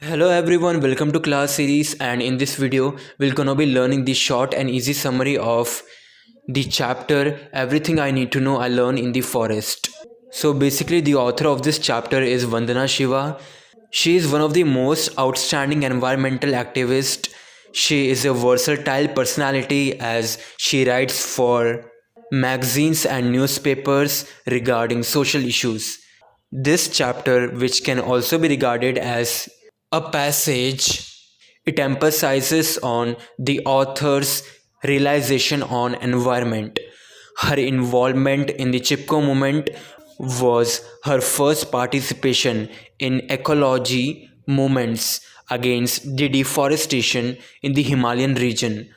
Hello everyone, welcome to class series, and in this video we're gonna be learning the short and easy summary of the chapter Everything I Need to Know I Learned in the Forest. So basically the author of this chapter is Vandana Shiva. She is one of the most outstanding environmental activists. She is a versatile personality as she writes for magazines and newspapers regarding social issues. This chapter, which can also be regarded as a passage, it emphasizes on the author's realization on environment. Her involvement in the Chipko movement was her first participation in ecology movements against the deforestation in the Himalayan region.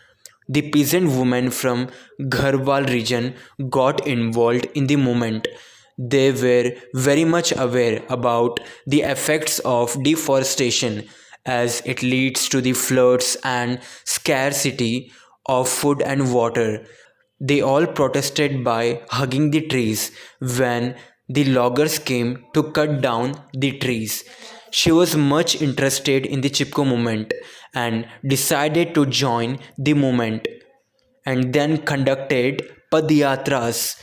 The peasant women from Garhwal region got involved in the movement. They were very much aware about the effects of deforestation as it leads to the floods and scarcity of food and water. They all protested by hugging the trees when the loggers came to cut down the trees. She was much interested in the Chipko movement and decided to join the movement, and then conducted padyatras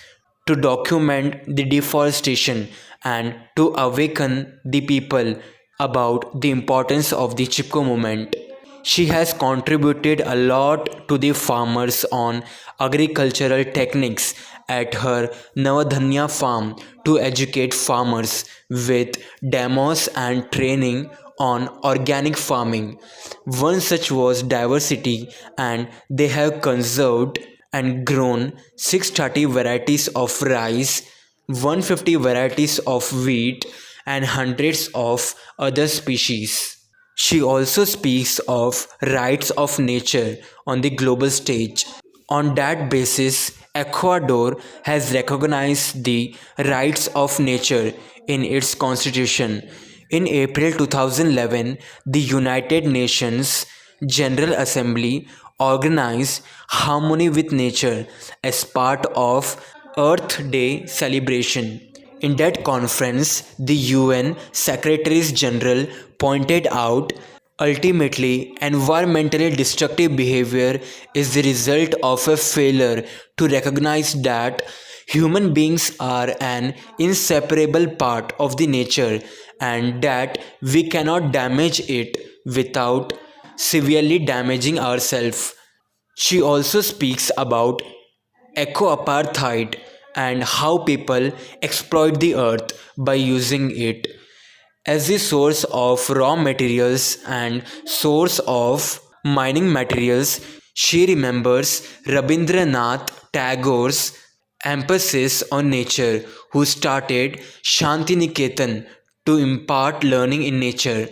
to document the deforestation and to awaken the people about the importance of the Chipko movement. She has contributed a lot to the farmers on agricultural techniques at her Navadhanya farm to educate farmers with demos and training on organic farming. One such was diversity, and they have conserved and grown 630 varieties of rice, 150 varieties of wheat, and hundreds of other species. She also speaks of rights of nature on the global stage. On that basis, Ecuador has recognized the rights of nature in its constitution. In April 2011, the United Nations General Assembly organized Harmony with Nature as part of Earth Day celebration. In that conference, the UN Secretaries General pointed out ultimately, environmentally destructive behavior is the result of a failure to recognize that human beings are an inseparable part of the nature and that we cannot damage it without severely damaging ourselves. She also speaks about eco-apartheid and how people exploit the earth by using it as the source of raw materials and source of mining materials. She remembers Rabindranath Tagore's emphasis on nature, who started Shantiniketan to impart learning in nature.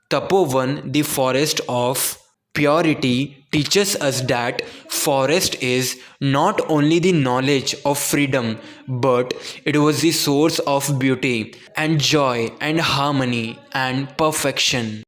Tapovan, the forest of purity, teaches us that forest is not only the knowledge of freedom, but it was the source of beauty and joy and harmony and perfection.